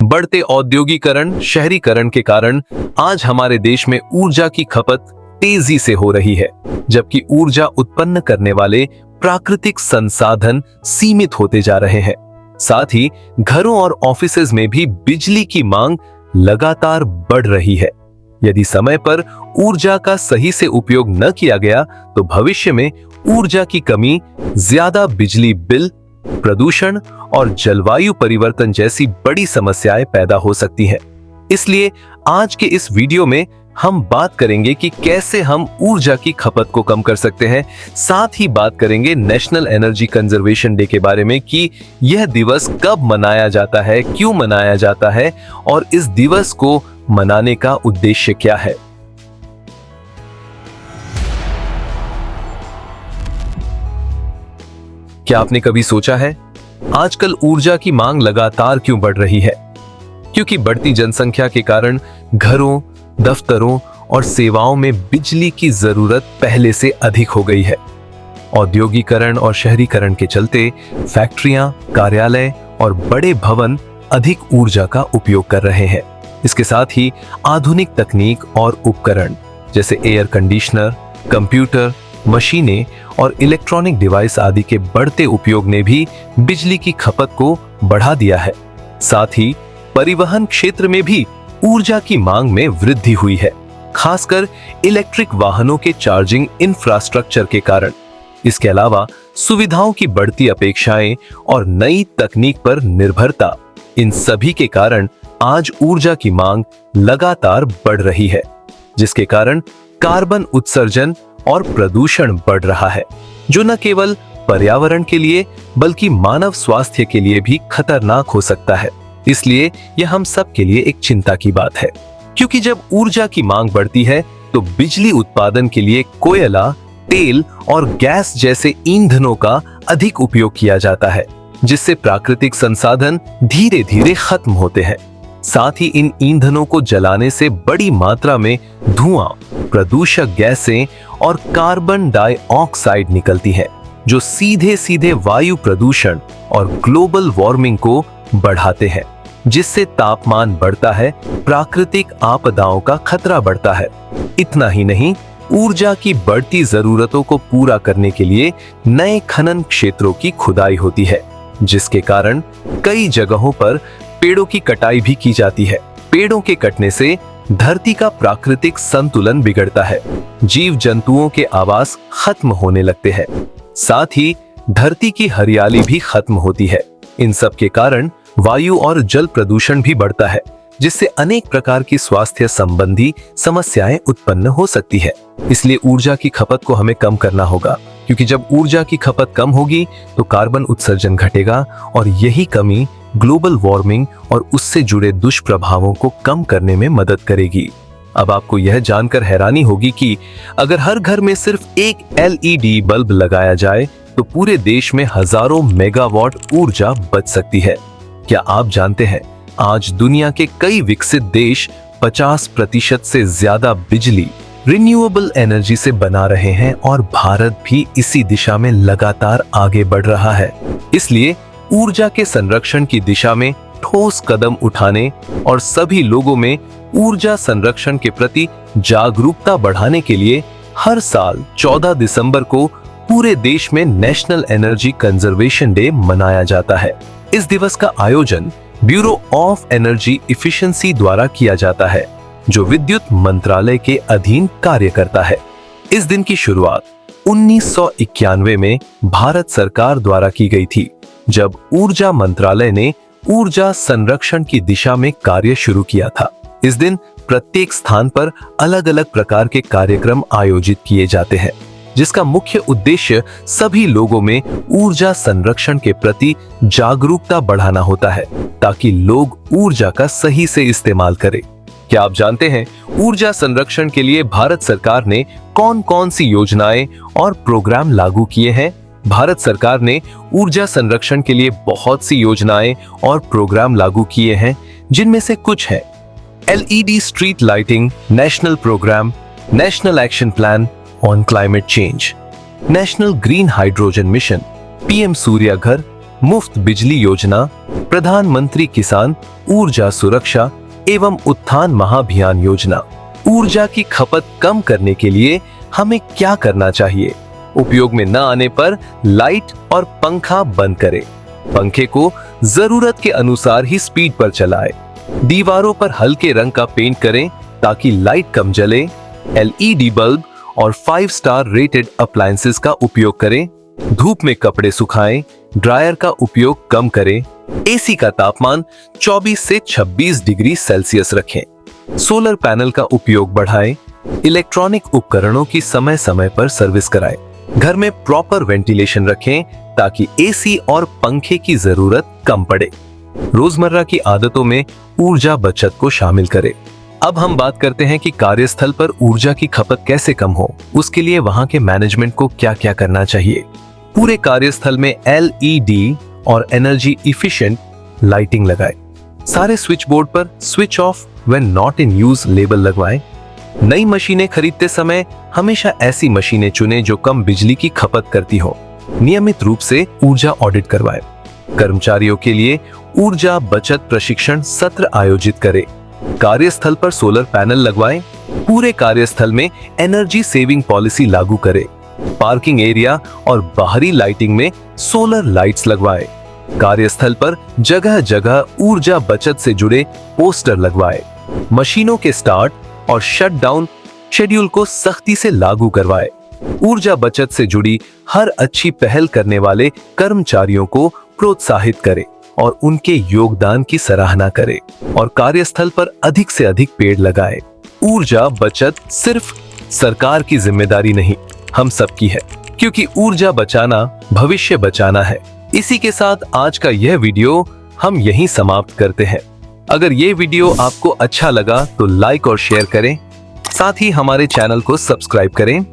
बढ़ते औद्योगिकरण, शहरीकरण के कारण आज हमारे देश में ऊर्जा की खपत तेजी से हो रही है, जबकि ऊर्जा उत्पन्न करने वाले प्राकृतिक संसाधन सीमित होते जा रहे हैं। साथ ही घरों और ऑफिसेज में भी बिजली की मांग लगातार बढ़ रही है। यदि समय पर ऊर्जा का सही से उपयोग न किया गया तो भविष्य में ऊर्जा की कमी, ज्यादा बिजली बिल, प्रदूषण और जलवायु परिवर्तन जैसी बड़ी समस्याएं पैदा हो सकती हैं। इसलिए आज के इस वीडियो में हम बात करेंगे कि कैसे हम ऊर्जा की खपत को कम कर सकते हैं। साथ ही बात करेंगे नेशनल एनर्जी कंजर्वेशन डे के बारे में कि यह दिवस कब मनाया जाता है, क्यों मनाया जाता है और इस दिवस को मनाने का उद्देश्य क्या है। क्या आपने कभी सोचा है आजकल ऊर्जा की मांग लगातार क्यों बढ़ रही है? क्योंकि बढ़ती जनसंख्या के कारण घरों, दफ्तरों और सेवाओं में बिजली की जरूरत पहले से अधिक हो गई है। औद्योगिकरण और शहरीकरण के चलते फैक्ट्रियां, कार्यालय और बड़े भवन अधिक ऊर्जा का उपयोग कर रहे हैं। इसके साथ ही आधुनिक तकनीक और उपकरण जैसे एयर कंडीशनर, कंप्यूटर, मशीनें और इलेक्ट्रॉनिक डिवाइस आदि के बढ़ते उपयोग ने भी बिजली की खपत को बढ़ा दिया है। साथ ही परिवहन क्षेत्र में भी ऊर्जा की मांग में वृद्धि हुई है, खासकर इलेक्ट्रिक वाहनों के चार्जिंग इंफ्रास्ट्रक्चर के कारण। इसके अलावा सुविधाओं की बढ़ती अपेक्षाएं और नई तकनीक पर निर्भरता, इन सभी के कारण आज ऊर्जा की मांग लगातार बढ़ रही है, जिसके कारण कार्बन उत्सर्जन और प्रदूषण बढ़ रहा है, जो न केवल पर्यावरण के लिए बल्कि मानव स्वास्थ्य के लिए भी खतरनाक हो सकता है। इसलिए यह हम सब के लिए एक चिंता की बात है, क्योंकि जब ऊर्जा की मांग बढ़ती है तो बिजली उत्पादन के लिए कोयला, तेल और गैस जैसे ईंधनों का अधिक उपयोग किया जाता है, जिससे प्राकृतिक संसाधन धीरे धीरे खत्म होते हैं। साथ ही इन ईंधनों को जलाने से बड़ी मात्रा में धुआं, प्रदूषक गैसें और कार्बन डाइऑक्साइड निकलती हैं, जो सीधे सीधे वायु प्रदूषण और ग्लोबल वार्मिंग को बढ़ाते हैं, जिससे तापमान बढ़ता है, प्राकृतिक आपदाओं का खतरा बढ़ता है। इतना ही नहीं, ऊर्जा की बढ़ती जरूरतों को पूरा करने के लिए नए खनन क्षेत्रों की खुदाई होती है, जिसके कारण कई जगहों पर पेड़ों की कटाई भी की जाती है। पेड़ों के कटने से धरती का प्राकृतिक संतुलन बिगड़ता है, जीव जंतुओं के आवास खत्म होने लगते हैं, साथ ही धरती की हरियाली भी खत्म होती है। इन सब के कारण वायु और जल प्रदूषण भी बढ़ता है, जिससे अनेक प्रकार की स्वास्थ्य संबंधी समस्याएं उत्पन्न हो सकती है। इसलिए ऊर्जा की खपत को हमें कम करना होगा, क्योंकि जब ऊर्जा की खपत कम होगी तो कार्बन उत्सर्जन घटेगा और यही कमी ग्लोबल वार्मिंग और उससे जुड़े दुष्प्रभावों को कम करने में मदद करेगी। अब आपको यह जानकर हैरानी होगी कि अगर हर घर में सिर्फ एक LED बल्ब लगाया जाए तो पूरे देश में हजारों मेगावाट ऊर्जा बच सकती है। क्या आप जानते हैं आज दुनिया के कई विकसित देश 50% से ज्यादा बिजली रिन्यूएबल एनर्जी से बना रहे हैं और भारत भी इसी दिशा में लगातार आगे बढ़ रहा है। इसलिए ऊर्जा के संरक्षण की दिशा में ठोस कदम उठाने और सभी लोगों में ऊर्जा संरक्षण के प्रति जागरूकता बढ़ाने के लिए हर साल 14 दिसंबर को पूरे देश में नेशनल एनर्जी कंजर्वेशन डे मनाया जाता है। इस दिवस का आयोजन ब्यूरो ऑफ एनर्जी इफिशिएंसी द्वारा किया जाता है, जो विद्युत मंत्रालय के अधीन कार्य करता है। इस दिन की शुरुआत 1991 में भारत सरकार द्वारा की गई थी, जब ऊर्जा मंत्रालय ने ऊर्जा संरक्षण की दिशा में कार्य शुरू किया था। इस दिन प्रत्येक स्थान पर अलग अलग प्रकार के कार्यक्रम आयोजित किए जाते हैं, जिसका मुख्य उद्देश्य सभी लोगों में ऊर्जा संरक्षण के प्रति जागरूकता बढ़ाना होता है, ताकि लोग ऊर्जा का सही से इस्तेमाल करें। क्या आप जानते हैं ऊर्जा संरक्षण के लिए भारत सरकार ने कौन कौन सी योजनाएं और प्रोग्राम लागू किए हैं? भारत सरकार ने ऊर्जा संरक्षण के लिए बहुत सी योजनाएं और प्रोग्राम लागू किए हैं, जिनमें से कुछ है LED street lighting national programme, national action plan on climate change, national green hydrogen mission, PM Surya घर, मुफ्त बिजली योजना, प्रधानमंत्री किसान ऊर्जा सुरक्षा एवं उत्थान महाभियान योजना। ऊर्जा की खपत कम करने के लिए हमें क्या करना चाहिए? उपयोग में न आने पर लाइट और पंखा बंद करें। पंखे को जरूरत के अनुसार ही स्पीड पर चलाएं। दीवारों पर हल्के रंग का पेंट करें ताकि लाइट कम जले। LED बल्ब और 5 स्टार रेटेड अप्लायंसेस का उपयोग करें। धूप में कपड़े सुखाएं। ड्रायर का उपयोग कम करें। AC का तापमान 24 से 26 डिग्री सेल्सियस रखें। सोलर पैनल का उपयोग बढ़ाएं। इलेक्ट्रॉनिक उपकरणों की समय समय पर सर्विस कराएं। घर में प्रॉपर वेंटिलेशन रखें ताकि AC और पंखे की जरूरत कम पड़े। रोजमर्रा की आदतों में ऊर्जा बचत को शामिल करें। अब हम बात करते हैं कि कार्यस्थल पर ऊर्जा की खपत कैसे कम हो। उसके लिए वहां के मैनेजमेंट को क्या क्या करना चाहिए। पूरे कार्यस्थल में LED और एनर्जी इफिशिएंट लाइटिंग लगाएं। सारे स्विच बोर्ड पर switch off when not in use label लगवाएं। नई मशीनें खरीदते समय हमेशा ऐसी मशीनें चुनें जो कम बिजली की खपत करती हो। नियमित रूप से ऊर्जा ऑडिट करवाएं। कर्मचारियों के लिए ऊर्जा बचत प्रशिक्षण सत्र आयोजित करें। कार्यस्थल पर सोलर पैनल लगवाएं। पूरे कार्यस्थल में एनर्जी सेविंग पॉलिसी लागू करें। पार्किंग एरिया और बाहरी लाइटिंग में सोलर लाइट्स लगवाएं। कार्यस्थल पर जगह जगह ऊर्जा बचत से जुड़े पोस्टर लगवाएं। मशीनों के स्टार्ट और शट डाउन शेड्यूल को सख्ती से लागू करवाएं। ऊर्जा बचत से जुड़ी हर अच्छी पहल करने वाले कर्मचारियों को प्रोत्साहित करें और उनके योगदान की सराहना करें और कार्यस्थल पर अधिक से अधिक पेड़ लगाएं। ऊर्जा बचत सिर्फ सरकार की जिम्मेदारी नहीं, हम सबकी है, क्योंकि ऊर्जा बचाना भविष्य बचाना है। इसी के साथ आज का यह वीडियो हम यहीं समाप्त करते हैं। अगर ये वीडियो आपको अच्छा लगा तो लाइक और शेयर करें। साथ ही हमारे चैनल को सब्सक्राइब करें